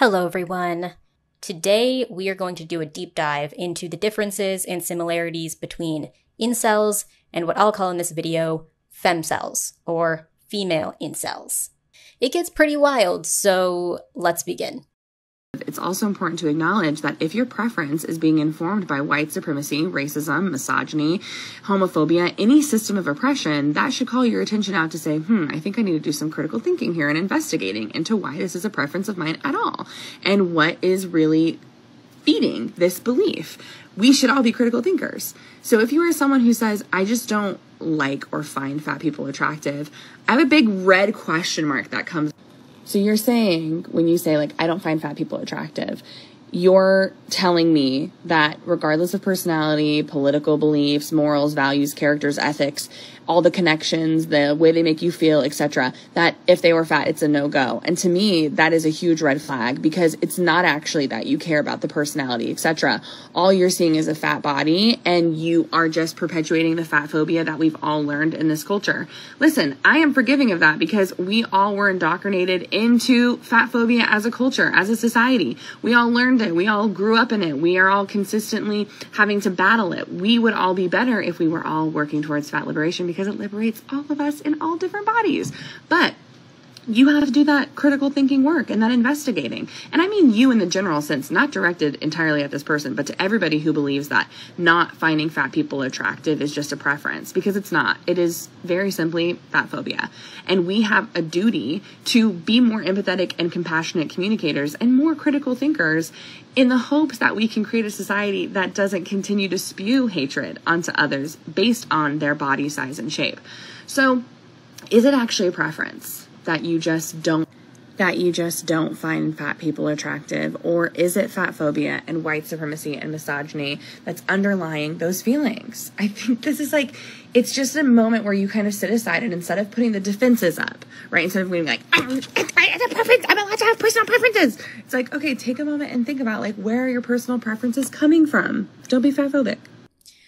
Hello everyone. Today we are going to do a deep dive into the differences and similarities between incels and what I'll call in this video femcels, or female incels. It gets pretty wild, so let's begin. It's also important to acknowledge that if your preference is being informed by white supremacy, racism, misogyny, homophobia, any system of oppression, that should call your attention out to say, I think I need to do some critical thinking here and investigating into why this is a preference of mine at all, and what is really feeding this belief. We should all be critical thinkers. So if you are someone who says, I just don't like or find fat people attractive, I have a big red question mark that comes. So you're saying, when you say, I don't find fat people attractive, you're telling me that regardless of personality, political beliefs, morals, values, characters, ethics, all the connections, the way they make you feel, etc., that if they were fat, it's a no-go. And to me, that is a huge red flag, because it's not actually that you care about the personality, etc. All you're seeing is a fat body, and you are just perpetuating the fat phobia that we've all learned in this culture. Listen, I am forgiving of that, because we all were indoctrinated into fat phobia as a culture, as a society. We all learned it. We all grew up in it. We are all consistently having to battle it. We would all be better if we were all working towards fat liberation, because it liberates all of us in all different bodies. But you have to do that critical thinking work and that investigating. And I mean you in the general sense, not directed entirely at this person, but to everybody who believes that not finding fat people attractive is just a preference, because it's not. It is very simply fat phobia. And we have a duty to be more empathetic and compassionate communicators and more critical thinkers, in the hopes that we can create a society that doesn't continue to spew hatred onto others based on their body size and shape. So is it actually a preference that you just don't find fat people attractive? Or is it fat phobia and white supremacy and misogyny that's underlying those feelings? I think this is it's just a moment where you kind of sit aside, and instead of putting the defenses up, right? Instead of being it's a preference, I'm allowed to have personal preferences. It's okay, take a moment and think about where are your personal preferences coming from? Don't be fat phobic.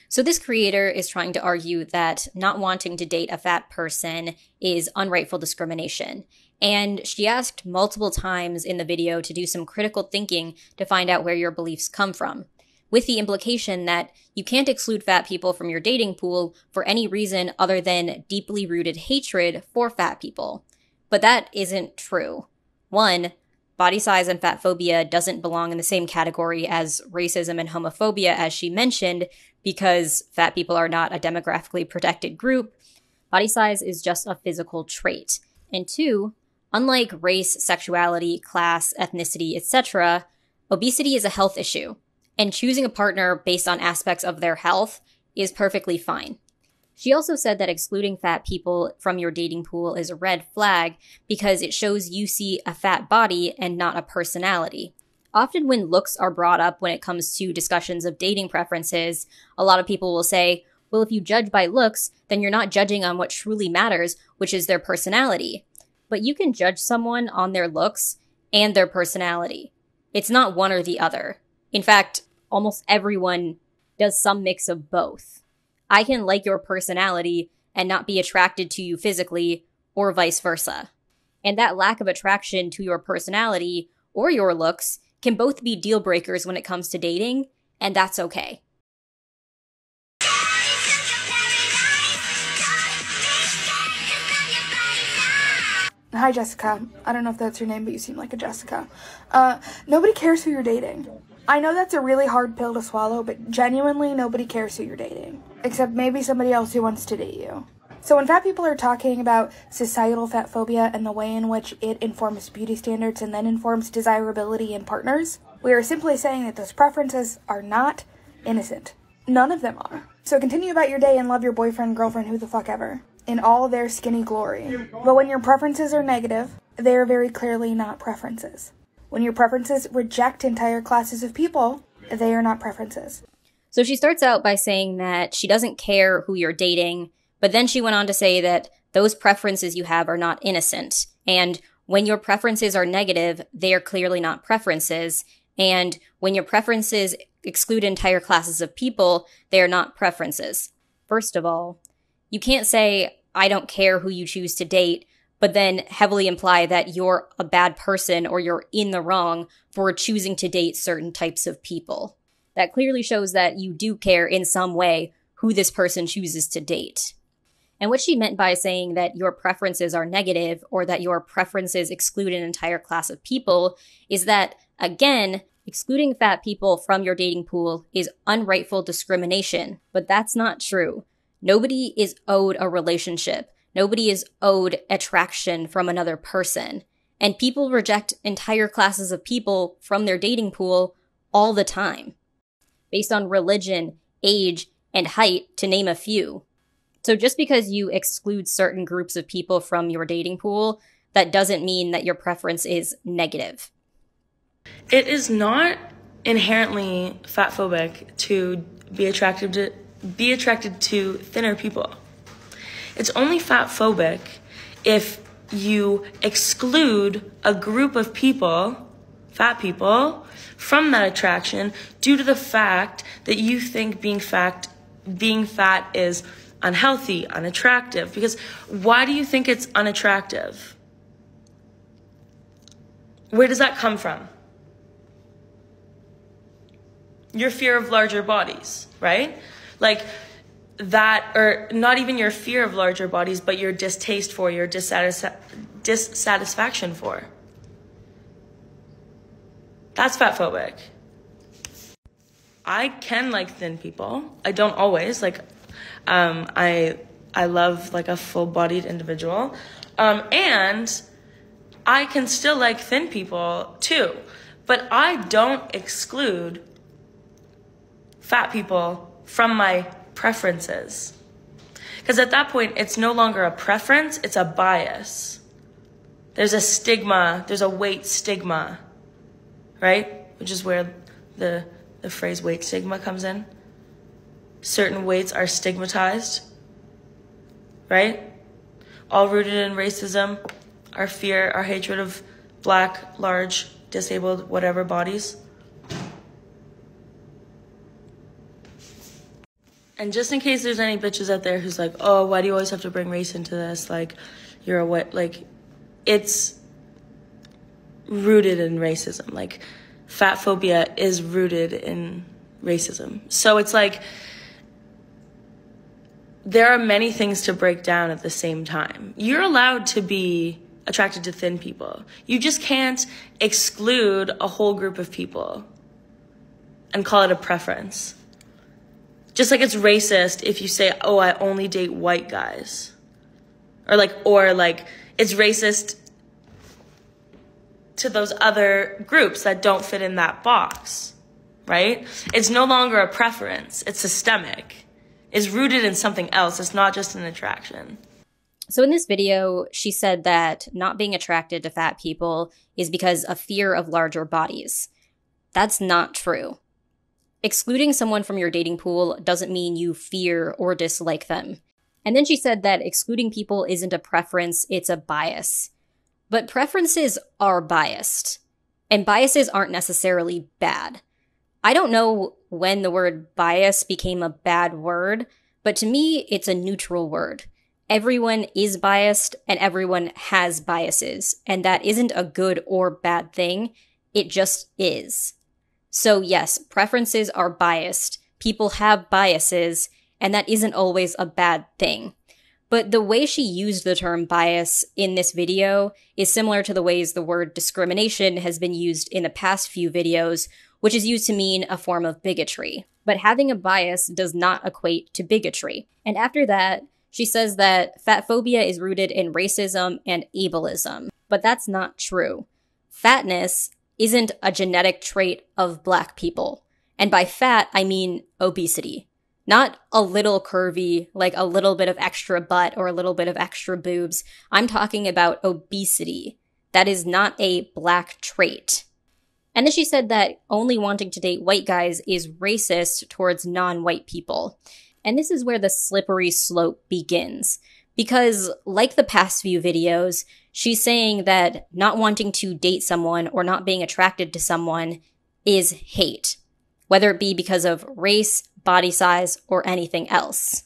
So this creator is trying to argue that not wanting to date a fat person is unrightful discrimination. And she asked multiple times in the video to do some critical thinking to find out where your beliefs come from, with the implication that you can't exclude fat people from your dating pool for any reason other than deeply rooted hatred for fat people. But that isn't true. One, body size and fat phobia doesn't belong in the same category as racism and homophobia, as she mentioned, because fat people are not a demographically protected group. Body size is just a physical trait. And two, unlike race, sexuality, class, ethnicity, etc., obesity is a health issue, and choosing a partner based on aspects of their health is perfectly fine. She also said that excluding fat people from your dating pool is a red flag because it shows you see a fat body and not a personality. Often when looks are brought up when it comes to discussions of dating preferences, a lot of people will say, well, if you judge by looks, then you're not judging on what truly matters, which is their personality. But you can judge someone on their looks and their personality. It's not one or the other. In fact, almost everyone does some mix of both. I can like your personality and not be attracted to you physically, or vice versa. And that lack of attraction to your personality or your looks can both be deal breakers when it comes to dating, and that's okay. Hi, Jessica. I don't know if that's your name, but you seem like a Jessica. Nobody cares who you're dating. I know that's a really hard pill to swallow, but genuinely nobody cares who you're dating. Except maybe somebody else who wants to date you. So when fat people are talking about societal fat phobia and the way in which it informs beauty standards and then informs desirability in partners, we are simply saying that those preferences are not innocent. None of them are. So continue about your day and love your boyfriend, girlfriend, who the fuck ever, in all their skinny glory. But when your preferences are negative, they are very clearly not preferences. When your preferences reject entire classes of people, they are not preferences. So she starts out by saying that she doesn't care who you're dating, but then she went on to say that those preferences you have are not innocent. And when your preferences are negative, they are clearly not preferences. And when your preferences exclude entire classes of people, they are not preferences. First of all, you can't say, I don't care who you choose to date, but then heavily imply that you're a bad person or you're in the wrong for choosing to date certain types of people. That clearly shows that you do care in some way who this person chooses to date. And what she meant by saying that your preferences are negative or that your preferences exclude an entire class of people is that, again, excluding fat people from your dating pool is unrightful discrimination, but that's not true. Nobody is owed a relationship. Nobody is owed attraction from another person. And people reject entire classes of people from their dating pool all the time, based on religion, age, and height, to name a few. So just because you exclude certain groups of people from your dating pool, that doesn't mean that your preference is negative. It is not inherently fatphobic to be attracted to thinner people. It's only fatphobic if you exclude a group of people, fat people, from that attraction due to the fact that you think being fat is unhealthy, unattractive. Because why do you think it's unattractive? Where does that come from? Your fear of larger bodies, right? Like that, or not even your fear of larger bodies, but your distaste for, your dissatisfaction for. That's fatphobic. I can like thin people. I don't always. Like, I love like a full-bodied individual. And I can still like thin people too. But I don't exclude fat people from my preferences. Because at that point, it's no longer a preference, it's a bias. There's a stigma, there's a weight stigma, right? Which is where the phrase weight stigma comes in. Certain weights are stigmatized, right? All rooted in racism, our fear, our hatred of black, large, disabled, whatever bodies. And just in case there's any bitches out there who's like, oh, why do you always have to bring race into this? Like, you're a what? Like, it's rooted in racism. Like, fat phobia is rooted in racism. So it's like, there are many things to break down at the same time. You're allowed to be attracted to thin people. You just can't exclude a whole group of people and call it a preference. Just like it's racist if you say, oh, I only date white guys. Or it's racist to those other groups that don't fit in that box, right? It's no longer a preference. It's systemic. It's rooted in something else. It's not just an attraction. So in this video, she said that not being attracted to fat people is because of fear of larger bodies. That's not true. Excluding someone from your dating pool doesn't mean you fear or dislike them. And then she said that excluding people isn't a preference, it's a bias. But preferences are biased, and biases aren't necessarily bad. I don't know when the word bias became a bad word, but to me, it's a neutral word. Everyone is biased, and everyone has biases, and that isn't a good or bad thing, it just is. So yes, preferences are biased, people have biases, and that isn't always a bad thing. But the way she used the term bias in this video is similar to the ways the word discrimination has been used in the past few videos, which is used to mean a form of bigotry. But having a bias does not equate to bigotry. And after that, she says that fat phobia is rooted in racism and ableism. But that's not true. Fatness isn't a genetic trait of Black people. And by fat, I mean obesity. Not a little curvy, like a little bit of extra butt or a little bit of extra boobs. I'm talking about obesity. That is not a Black trait. And then she said that only wanting to date white guys is racist towards non-white people. And this is where the slippery slope begins. Because, like the past few videos, she's saying that not wanting to date someone or not being attracted to someone is hate, whether it be because of race, body size, or anything else.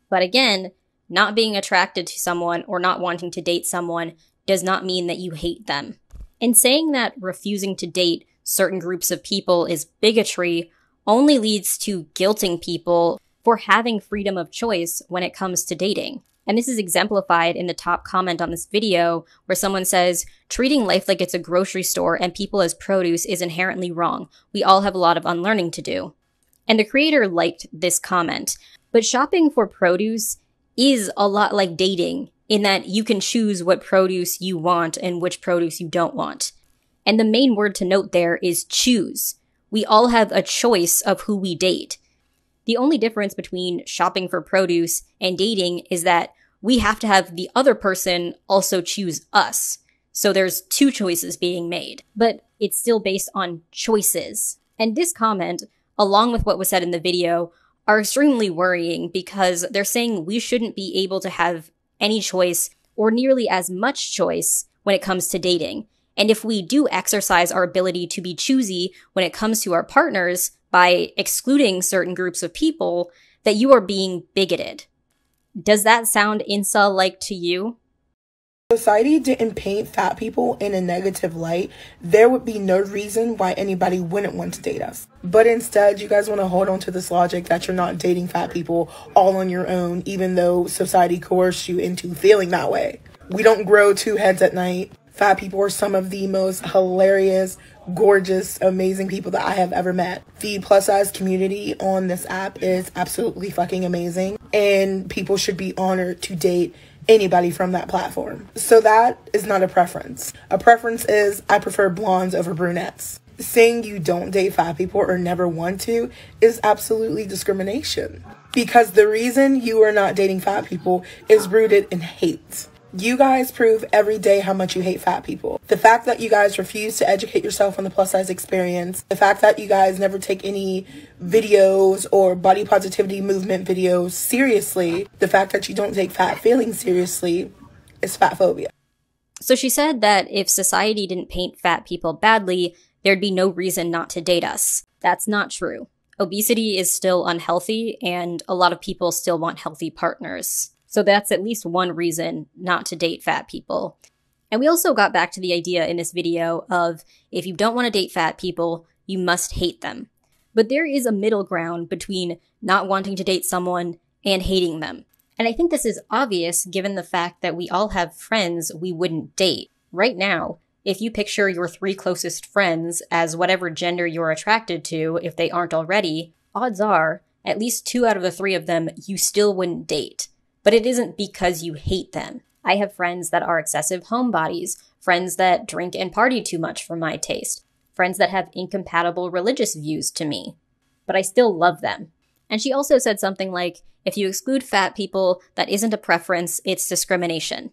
But again, not being attracted to someone or not wanting to date someone does not mean that you hate them. And saying that refusing to date certain groups of people is bigotry only leads to guilting people for having freedom of choice when it comes to dating. And this is exemplified in the top comment on this video, where someone says, treating life like it's a grocery store and people as produce is inherently wrong. We all have a lot of unlearning to do. And the creator liked this comment. But shopping for produce is a lot like dating, in that you can choose what produce you want and which produce you don't want. And the main word to note there is choose. We all have a choice of who we date. The only difference between shopping for produce and dating is that we have to have the other person also choose us. So there's two choices being made, but it's still based on choices. And this comment, along with what was said in the video, are extremely worrying because they're saying we shouldn't be able to have any choice or nearly as much choice when it comes to dating. And if we do exercise our ability to be choosy when it comes to our partners by excluding certain groups of people, that you are being bigoted. Does that sound incel-like to you? Society didn't paint fat people in a negative light, there would be no reason why anybody wouldn't want to date us. But instead, you guys want to hold on to this logic that you're not dating fat people all on your own, even though society coerced you into feeling that way. We don't grow two heads at night. Fat people are some of the most hilarious, gorgeous, amazing people that I have ever met. The plus size community on this app is absolutely fucking amazing, and people should be honored to date anybody from that platform. So that is not a preference. A preference is I prefer blondes over brunettes. Saying you don't date fat people or never want to is absolutely discrimination. Because the reason you are not dating fat people is rooted in hate. You guys prove every day how much you hate fat people. The fact that you guys refuse to educate yourself on the plus size experience, the fact that you guys never take any videos or body positivity movement videos seriously, the fact that you don't take fat feelings seriously is fat phobia. So she said that if society didn't paint fat people badly, there'd be no reason not to date us. That's not true. Obesity is still unhealthy, and a lot of people still want healthy partners. So that's at least one reason not to date fat people. And we also got back to the idea in this video of if you don't want to date fat people, you must hate them. But there is a middle ground between not wanting to date someone and hating them. And I think this is obvious given the fact that we all have friends we wouldn't date. Right now, if you picture your 3 closest friends as whatever gender you're attracted to, if they aren't already, odds are at least 2 out of the 3 of them you still wouldn't date. But it isn't because you hate them. I have friends that are excessive homebodies, friends that drink and party too much for my taste, friends that have incompatible religious views to me. But I still love them. And she also said something like, if you exclude fat people, that isn't a preference, it's discrimination.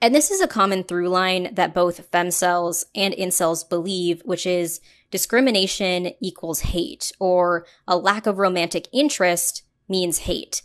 And this is a common through line that both femcels and incels believe, which is discrimination equals hate, or a lack of romantic interest means hate.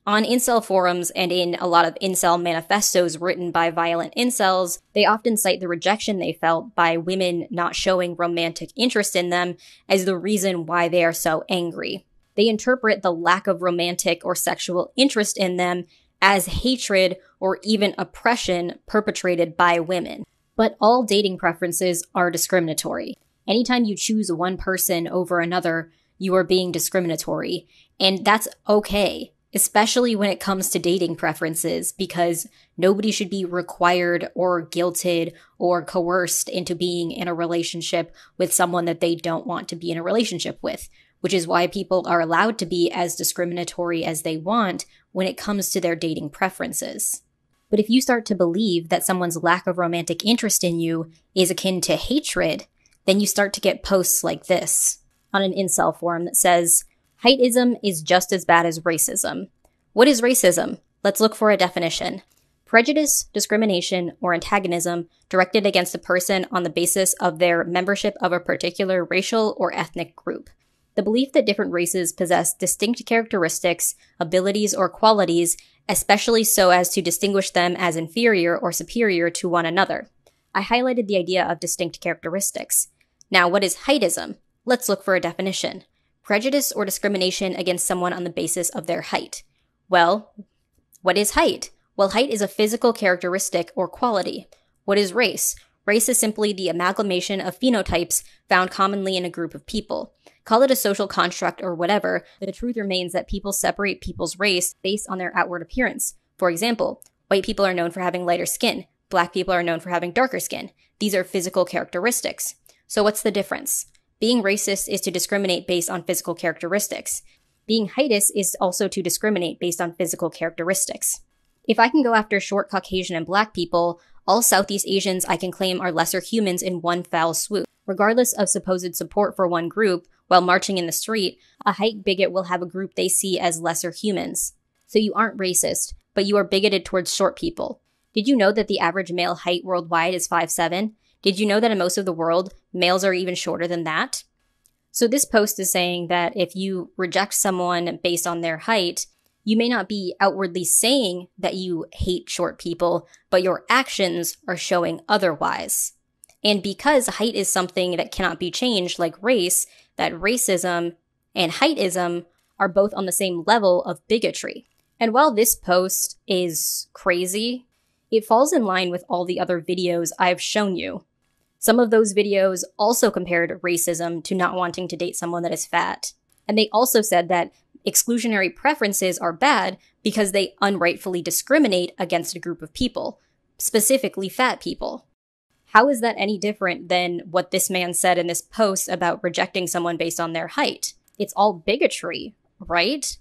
On incel forums and in a lot of incel manifestos written by violent incels, they often cite the rejection they felt by women not showing romantic interest in them as the reason why they are so angry. They interpret the lack of romantic or sexual interest in them as hatred or even oppression perpetrated by women. But all dating preferences are discriminatory. Anytime you choose one person over another, you are being discriminatory, and that's okay. Especially when it comes to dating preferences, because nobody should be required or guilted or coerced into being in a relationship with someone that they don't want to be in a relationship with, which is why people are allowed to be as discriminatory as they want when it comes to their dating preferences. But if you start to believe that someone's lack of romantic interest in you is akin to hatred, then you start to get posts like this on an incel forum that says, heightism is just as bad as racism. What is racism? Let's look for a definition. Prejudice, discrimination, or antagonism directed against a person on the basis of their membership of a particular racial or ethnic group. The belief that different races possess distinct characteristics, abilities, or qualities, especially so as to distinguish them as inferior or superior to one another. I highlighted the idea of distinct characteristics. Now, what is heightism? Let's look for a definition. Prejudice or discrimination against someone on the basis of their height. Well, what is height? Well, height is a physical characteristic or quality. What is race? Race is simply the amalgamation of phenotypes found commonly in a group of people. Call it a social construct or whatever, the truth remains that people separate people's race based on their outward appearance. For example, white people are known for having lighter skin. Black people are known for having darker skin. These are physical characteristics. So what's the difference? Being racist is to discriminate based on physical characteristics. Being heightist is also to discriminate based on physical characteristics. If I can go after short Caucasian and black people, all Southeast Asians I can claim are lesser humans in one foul swoop. Regardless of supposed support for one group, while marching in the street, a height bigot will have a group they see as lesser humans. So you aren't racist, but you are bigoted towards short people. Did you know that the average male height worldwide is 5'7"? Did you know that in most of the world, males are even shorter than that? So this post is saying that if you reject someone based on their height, you may not be outwardly saying that you hate short people, but your actions are showing otherwise. And because height is something that cannot be changed like race, that racism and heightism are both on the same level of bigotry. And while this post is crazy, it falls in line with all the other videos I've shown you. Some of those videos also compared racism to not wanting to date someone that is fat. And they also said that exclusionary preferences are bad because they unrightfully discriminate against a group of people, specifically fat people. How is that any different than what this man said in this post about rejecting someone based on their height? It's all bigotry, right?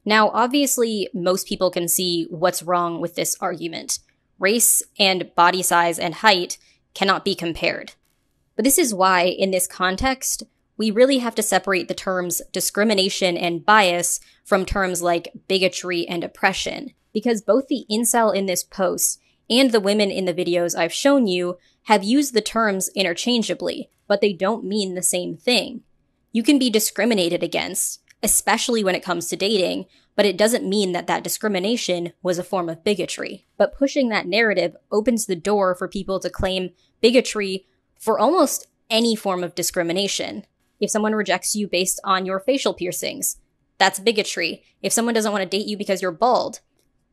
Now, obviously, most people can see what's wrong with this argument. Race and body size and height cannot be compared. But this is why, in this context, we really have to separate the terms discrimination and bias from terms like bigotry and oppression, because both the incel in this post and the women in the videos I've shown you have used the terms interchangeably, but they don't mean the same thing. You can be discriminated against, especially when it comes to dating, but it doesn't mean that that discrimination was a form of bigotry. But pushing that narrative opens the door for people to claim bigotry for almost any form of discrimination. If someone rejects you based on your facial piercings, that's bigotry. If someone doesn't want to date you because you're bald,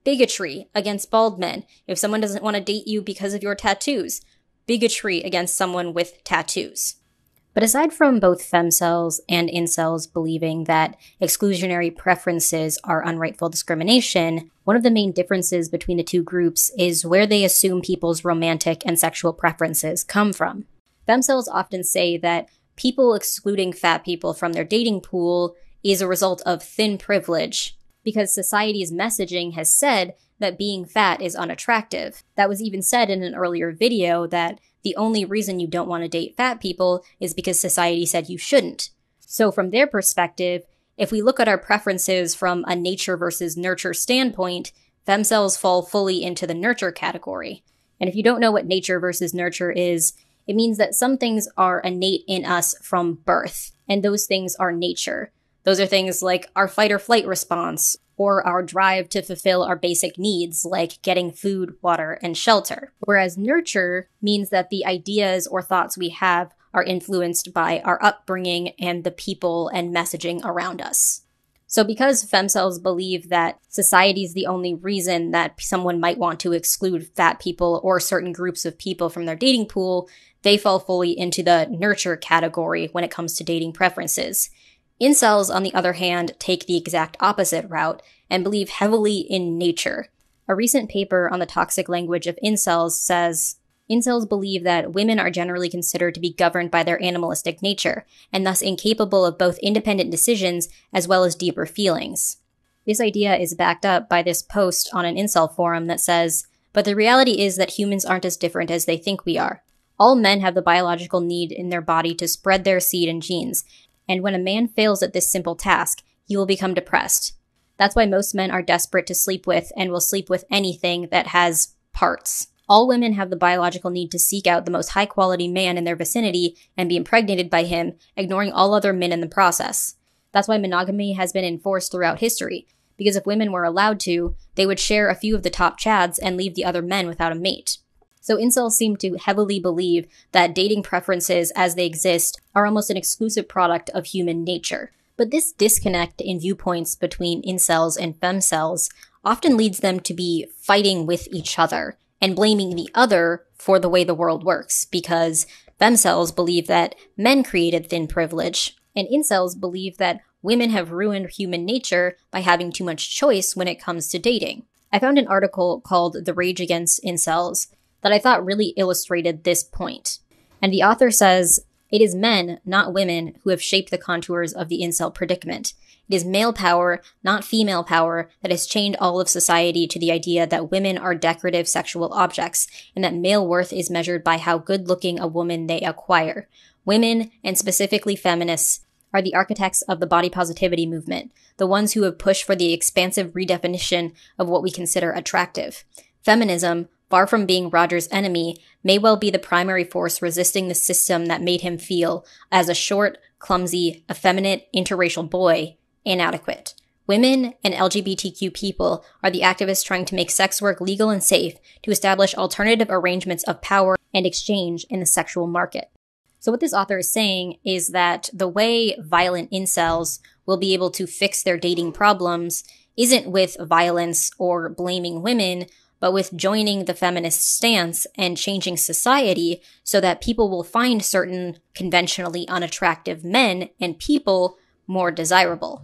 bigotry against bald men. If someone doesn't want to date you because of your tattoos, bigotry against someone with tattoos. But aside from both femcels and incels believing that exclusionary preferences are unrightful discrimination, one of the main differences between the two groups is where they assume people's romantic and sexual preferences come from. Femcels often say that people excluding fat people from their dating pool is a result of thin privilege, because society's messaging has said that being fat is unattractive. That was even said in an earlier video that the only reason you don't want to date fat people is because society said you shouldn't. So from their perspective, if we look at our preferences from a nature versus nurture standpoint, femcels fall fully into the nurture category. And if you don't know what nature versus nurture is, it means that some things are innate in us from birth, and those things are nature. Those are things like our fight or flight response, or our drive to fulfill our basic needs, like getting food, water, and shelter. Whereas nurture means that the ideas or thoughts we have are influenced by our upbringing and the people and messaging around us. So because femcels believe that society is the only reason that someone might want to exclude fat people or certain groups of people from their dating pool, they fall fully into the nurture category when it comes to dating preferences. Incels, on the other hand, take the exact opposite route and believe heavily in nature. A recent paper on the toxic language of incels says, incels believe that women are generally considered to be governed by their animalistic nature, and thus incapable of both independent decisions as well as deeper feelings. This idea is backed up by this post on an incel forum that says, but the reality is that humans aren't as different as they think we are. All men have the biological need in their body to spread their seed and genes, and when a man fails at this simple task, he will become depressed. That's why most men are desperate to sleep with and will sleep with anything that has parts. All women have the biological need to seek out the most high-quality man in their vicinity and be impregnated by him, ignoring all other men in the process. That's why monogamy has been enforced throughout history, because if women were allowed to, they would share a few of the top chads and leave the other men without a mate. So incels seem to heavily believe that dating preferences as they exist are almost an exclusive product of human nature. But this disconnect in viewpoints between incels and femcels often leads them to be fighting with each other and blaming the other for the way the world works, because femcels believe that men created thin privilege, and incels believe that women have ruined human nature by having too much choice when it comes to dating. I found an article called The Rage Against Incels that I thought really illustrated this point. And the author says, "It is men, not women, who have shaped the contours of the incel predicament. It is male power, not female power, that has chained all of society to the idea that women are decorative sexual objects, and that male worth is measured by how good-looking a woman they acquire. Women, and specifically feminists, are the architects of the body positivity movement, the ones who have pushed for the expansive redefinition of what we consider attractive. Feminism, far from being Roger's enemy, may well be the primary force resisting the system that made him feel, as a short, clumsy, effeminate, interracial boy, inadequate. Women and LGBTQ people are the activists trying to make sex work legal and safe, to establish alternative arrangements of power and exchange in the sexual market." So what this author is saying is that the way violent incels will be able to fix their dating problems isn't with violence or blaming women, but with joining the feminist stance and changing society so that people will find certain conventionally unattractive men and people more desirable.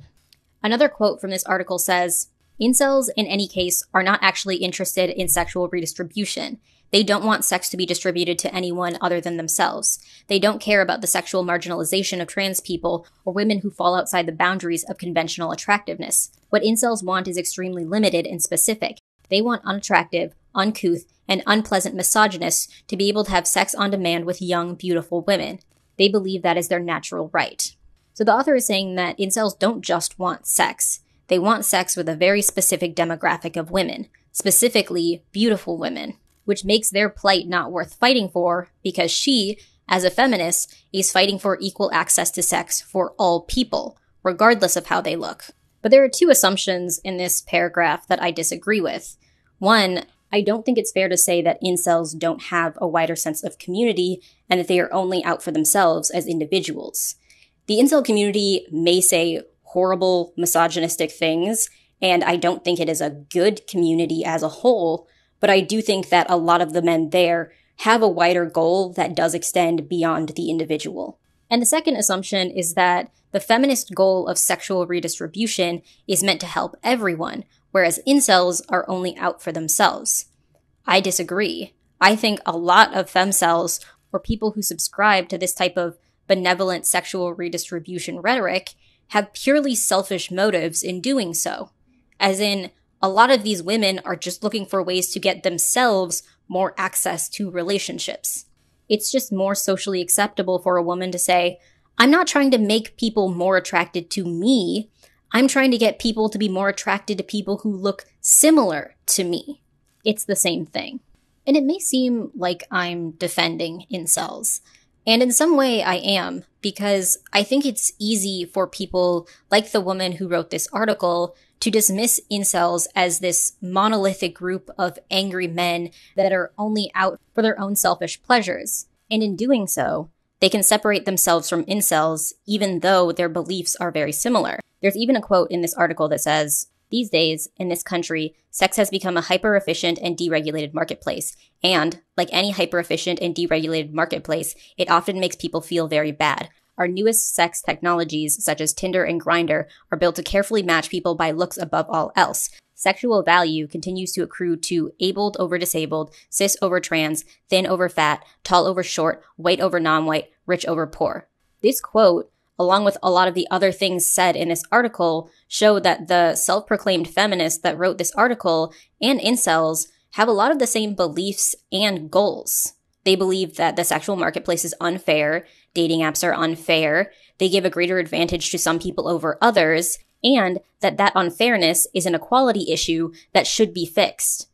Another quote from this article says, "Incels, in any case, are not actually interested in sexual redistribution. They don't want sex to be distributed to anyone other than themselves. They don't care about the sexual marginalization of trans people or women who fall outside the boundaries of conventional attractiveness. What incels want is extremely limited and specific. They want unattractive, uncouth, and unpleasant misogynists to be able to have sex on demand with young, beautiful women. They believe that is their natural right." So the author is saying that incels don't just want sex. They want sex with a very specific demographic of women, specifically beautiful women, which makes their plight not worth fighting for because she, as a feminist, is fighting for equal access to sex for all people, regardless of how they look. But there are two assumptions in this paragraph that I disagree with. One, I don't think it's fair to say that incels don't have a wider sense of community and that they are only out for themselves as individuals. The incel community may say horrible, misogynistic things, and I don't think it is a good community as a whole, but I do think that a lot of the men there have a wider goal that does extend beyond the individual. And the second assumption is that the feminist goal of sexual redistribution is meant to help everyone, whereas incels are only out for themselves. I disagree. I think a lot of femcels, or people who subscribe to this type of benevolent sexual redistribution rhetoric, have purely selfish motives in doing so. As in, a lot of these women are just looking for ways to get themselves more access to relationships. It's just more socially acceptable for a woman to say, "I'm not trying to make people more attracted to me. I'm trying to get people to be more attracted to people who look similar to me." It's the same thing. And it may seem like I'm defending incels. And in some way I am, because I think it's easy for people like the woman who wrote this article to dismiss incels as this monolithic group of angry men that are only out for their own selfish pleasures. And in doing so, they can separate themselves from incels even though their beliefs are very similar. There's even a quote in this article that says, "These days, in this country, sex has become a hyper-efficient and deregulated marketplace. And, like any hyper-efficient and deregulated marketplace, it often makes people feel very bad. Our newest sex technologies, such as Tinder and Grindr, are built to carefully match people by looks above all else. Sexual value continues to accrue to abled over disabled, cis over trans, thin over fat, tall over short, white over non-white, rich over poor." This quote, along with a lot of the other things said in this article, show that the self-proclaimed feminists that wrote this article and incels have a lot of the same beliefs and goals. They believe that the sexual marketplace is unfair, dating apps are unfair, they give a greater advantage to some people over others, and that unfairness is an equality issue that should be fixed.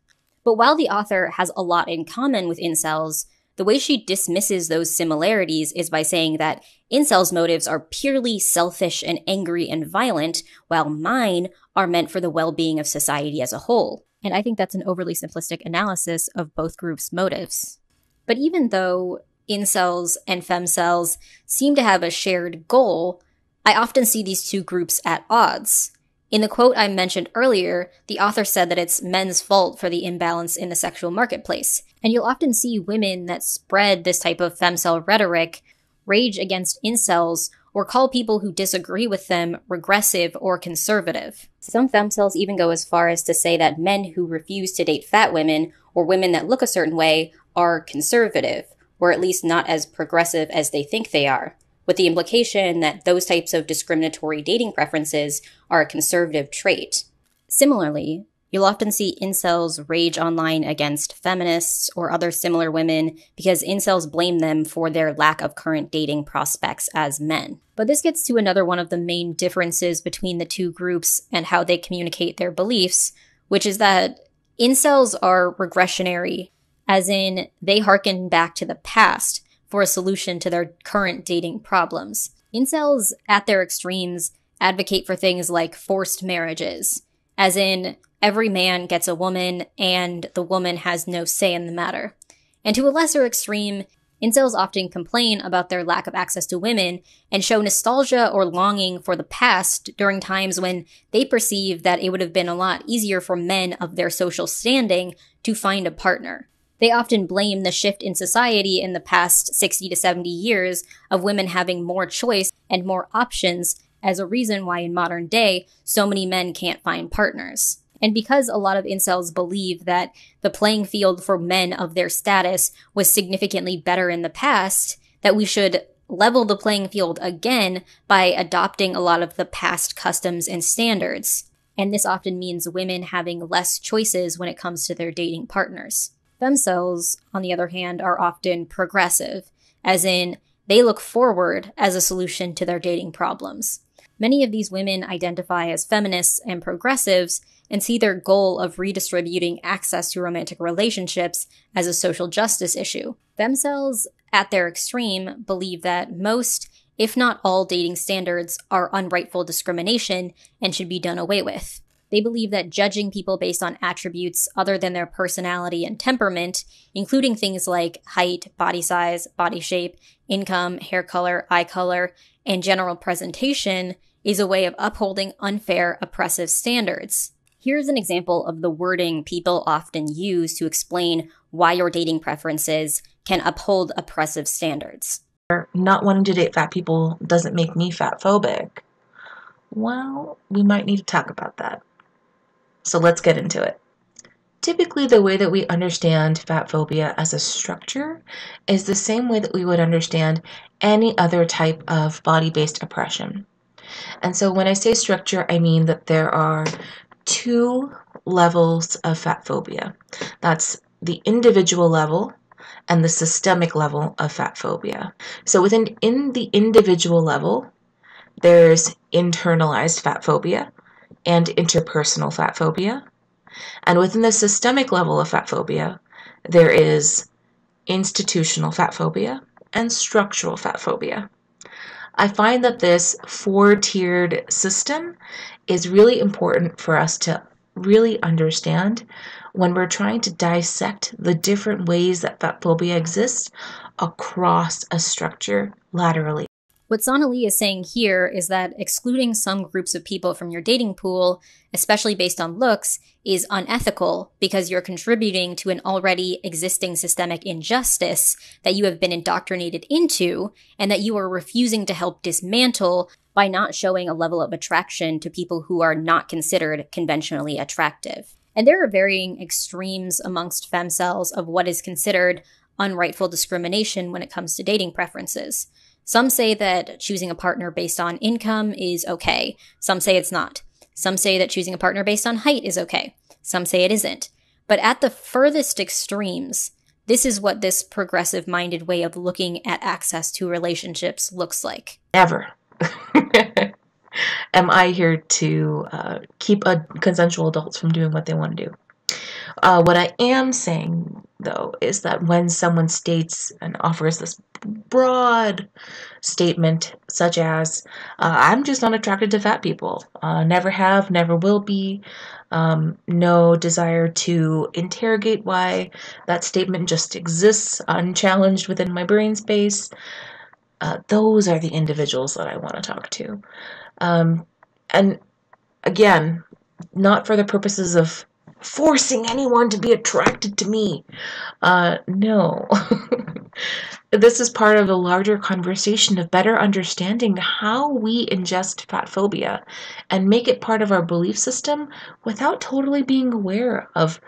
But while the author has a lot in common with incels, the way she dismisses those similarities is by saying that incels' motives are purely selfish and angry and violent, while mine are meant for the well-being of society as a whole. And I think that's an overly simplistic analysis of both groups' motives. But even though incels and femcels seem to have a shared goal, I often see these two groups at odds. In the quote I mentioned earlier, the author said that it's men's fault for the imbalance in the sexual marketplace. And you'll often see women that spread this type of femcel rhetoric rage against incels or call people who disagree with them regressive or conservative. Some femcels even go as far as to say that men who refuse to date fat women or women that look a certain way are conservative, or at least not as progressive as they think they are, with the implication that those types of discriminatory dating preferences are a conservative trait. Similarly, you'll often see incels rage online against feminists or other similar women because incels blame them for their lack of current dating prospects as men. But this gets to another one of the main differences between the two groups and how they communicate their beliefs, which is that incels are regressionary, as in they hearken back to the past for a solution to their current dating problems. Incels, at their extremes, advocate for things like forced marriages, as in every man gets a woman and the woman has no say in the matter. And to a lesser extreme, incels often complain about their lack of access to women and show nostalgia or longing for the past during times when they perceive that it would have been a lot easier for men of their social standing to find a partner. They often blame the shift in society in the past 60 to 70 years of women having more choice and more options as a reason why in modern day so many men can't find partners. And because a lot of incels believe that the playing field for men of their status was significantly better in the past, that we should level the playing field again by adopting a lot of the past customs and standards. And this often means women having less choices when it comes to their dating partners. Femcels, on the other hand, are often progressive, as in they look forward as a solution to their dating problems. Many of these women identify as feminists and progressives and see their goal of redistributing access to romantic relationships as a social justice issue. Femcels, at their extreme, believe that most, if not all, dating standards are unrightful discrimination and should be done away with. They believe that judging people based on attributes other than their personality and temperament, including things like height, body size, body shape, income, hair color, eye color, and general presentation, is a way of upholding unfair, oppressive standards. Here's an example of the wording people often use to explain why your dating preferences can uphold oppressive standards. Not wanting to date fat people doesn't make me fat phobic. Well, we might need to talk about that. So let's get into it. Typically, the way that we understand fat phobia as a structure is the same way that we would understand any other type of body-based oppression. And so when I say structure, I mean that there are two levels of fat phobia. That's the individual level and the systemic level of fat phobia. So in the individual level, there's internalized fat phobia and interpersonal fat phobia. And within the systemic level of fat phobia, there is institutional fat phobia and structural fat phobia. I find that this four-tiered system is really important for us to really understand when we're trying to dissect the different ways that fat phobia exists across a structure laterally. What Sonali is saying here is that excluding some groups of people from your dating pool, especially based on looks, is unethical because you're contributing to an already existing systemic injustice that you have been indoctrinated into and that you are refusing to help dismantle by not showing a level of attraction to people who are not considered conventionally attractive. And there are varying extremes amongst femcels of what is considered unrightful discrimination when it comes to dating preferences. Some say that choosing a partner based on income is okay. Some say it's not. Some say that choosing a partner based on height is okay. Some say it isn't. But at the furthest extremes, this is what this progressive-minded way of looking at access to relationships looks like. Never am I here to keep consensual adults from doing what they want to do. What I am saying, though, is that when someone states and offers this broad statement, such as, I'm just not attracted to fat people, never have, never will be, no desire to interrogate why that statement just exists unchallenged within my brain space, those are the individuals that I want to talk to. And Again, not for the purposes of forcing anyone to be attracted to me. No. This is part of a larger conversation of better understanding how we ingest fat phobia and make it part of our belief system without totally being aware of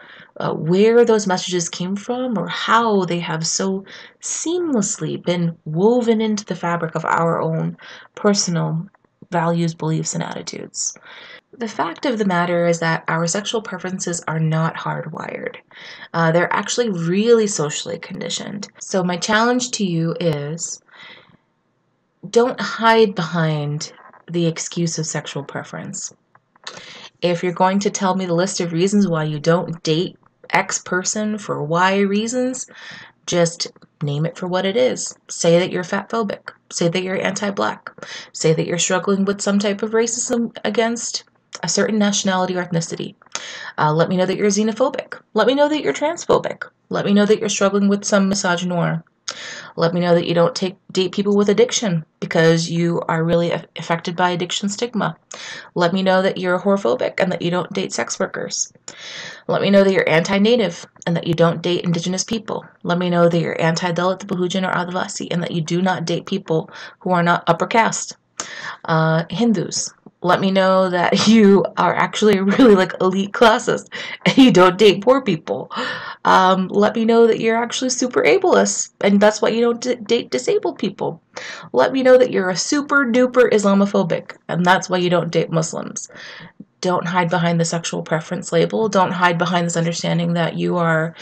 where those messages came from or how they have so seamlessly been woven into the fabric of our own personal values, beliefs, and attitudes. The fact of the matter is that our sexual preferences are not hardwired. They're actually really socially conditioned. So my challenge to you is, don't hide behind the excuse of sexual preference. If you're going to tell me the list of reasons why you don't date X person for Y reasons, just name it for what it is. Say that you're fat phobic. Say that you're anti-black. Say that you're struggling with some type of racism against a certain nationality or ethnicity. Let me know that you're xenophobic. Let me know that you're transphobic. Let me know that you're struggling with some misogynoir. Let me know that you don't date people with addiction because you are really affected by addiction stigma. Let me know that you're whorephobic and that you don't date sex workers. Let me know that you're anti-native and that you don't date indigenous people. Let me know that you're anti-Dalit, Bahujan, or Adivasi and that you do not date people who are not upper caste. Hindus. Let me know that you are actually really like elite classist and you don't date poor people. Let me know that you're actually super ableist and that's why you don't date disabled people. Let me know that you're a super duper Islamophobic and that's why you don't date Muslims. Don't hide behind the sexual preference label. Don't hide behind this understanding that you are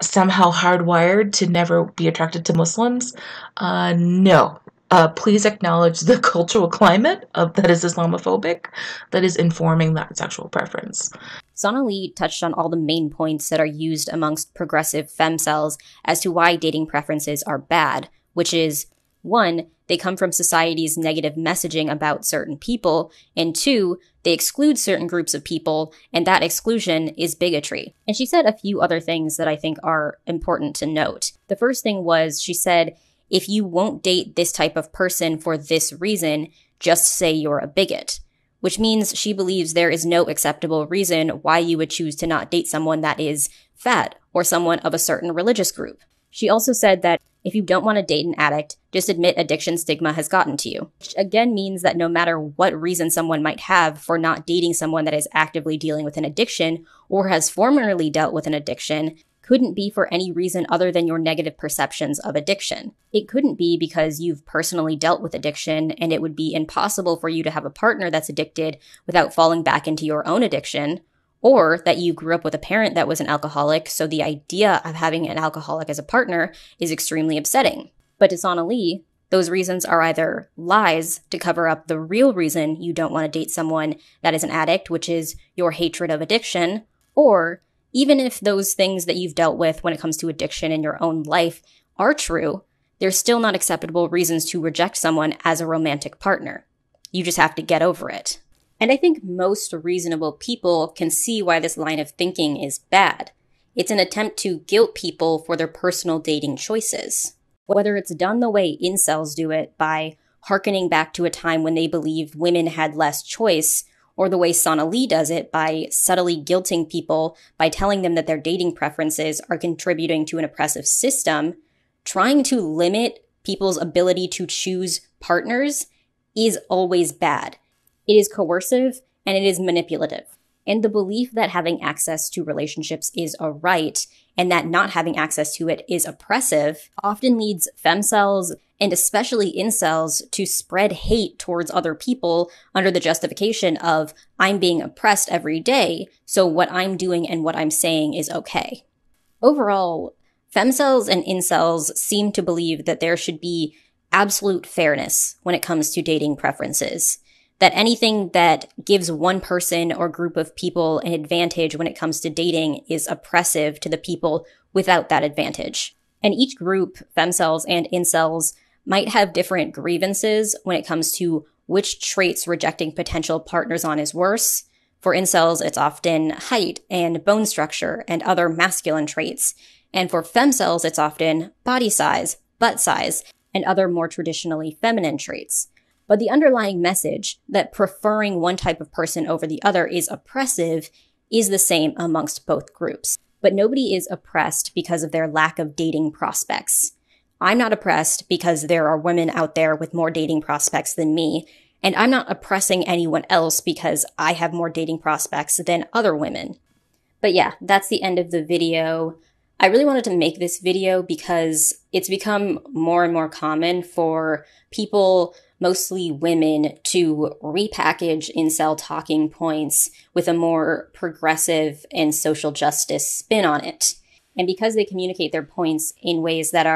somehow hardwired to never be attracted to Muslims. No. Please acknowledge the cultural climate that is Islamophobic that is informing that sexual preference. Sonali touched on all the main points that are used amongst progressive femcels as to why dating preferences are bad, which is, 1, they come from society's negative messaging about certain people, and 2, they exclude certain groups of people, and that exclusion is bigotry. And she said a few other things that I think are important to note. The first thing was, she said, if you won't date this type of person for this reason, just say you're a bigot. Which means she believes there is no acceptable reason why you would choose to not date someone that is fat or someone of a certain religious group. She also said that if you don't want to date an addict, just admit addiction stigma has gotten to you. Which again means that no matter what reason someone might have for not dating someone that is actively dealing with an addiction or has formerly dealt with an addiction, couldn't be for any reason other than your negative perceptions of addiction. It couldn't be because you've personally dealt with addiction and it would be impossible for you to have a partner that's addicted without falling back into your own addiction, or that you grew up with a parent that was an alcoholic, so the idea of having an alcoholic as a partner is extremely upsetting. But to Sonali, those reasons are either lies to cover up the real reason you don't want to date someone that is an addict, which is your hatred of addiction, or even if those things that you've dealt with when it comes to addiction in your own life are true, they're still not acceptable reasons to reject someone as a romantic partner. You just have to get over it. And I think most reasonable people can see why this line of thinking is bad. It's an attempt to guilt people for their personal dating choices. Whether it's done the way incels do it, by hearkening back to a time when they believed women had less choice, or the way Sonali does it by subtly guilting people by telling them that their dating preferences are contributing to an oppressive system, trying to limit people's ability to choose partners is always bad. It is coercive and it is manipulative. And the belief that having access to relationships is a right and that not having access to it is oppressive often leads femcels and especially incels to spread hate towards other people under the justification of, I'm being oppressed every day, so what I'm doing and what I'm saying is okay. Overall, femcels and incels seem to believe that there should be absolute fairness when it comes to dating preferences. That anything that gives one person or group of people an advantage when it comes to dating is oppressive to the people without that advantage. And each group, femcels and incels, might have different grievances when it comes to which traits rejecting potential partners on is worse. For incels, it's often height and bone structure and other masculine traits. And for femcels, it's often body size, butt size, and other more traditionally feminine traits. But the underlying message that preferring one type of person over the other is oppressive is the same amongst both groups. But nobody is oppressed because of their lack of dating prospects. I'm not oppressed because there are women out there with more dating prospects than me, and I'm not oppressing anyone else because I have more dating prospects than other women. But yeah, that's the end of the video. I really wanted to make this video because it's become more and more common for people, mostly women, to repackage incel talking points with a more progressive and social justice spin on it. And because they communicate their points in ways that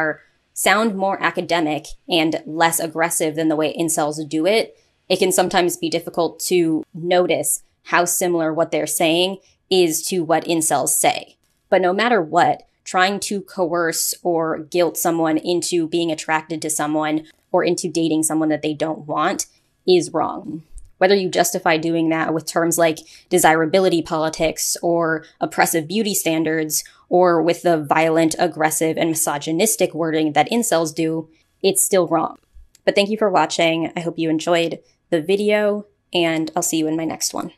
sound more academic and less aggressive than the way incels do it, it can sometimes be difficult to notice how similar what they're saying is to what incels say. But no matter what, trying to coerce or guilt someone into being attracted to someone or into dating someone that they don't want is wrong. Whether you justify doing that with terms like desirability politics or oppressive beauty standards, or with the violent, aggressive, and misogynistic wording that incels do, it's still wrong. But thank you for watching. I hope you enjoyed the video, and I'll see you in my next one.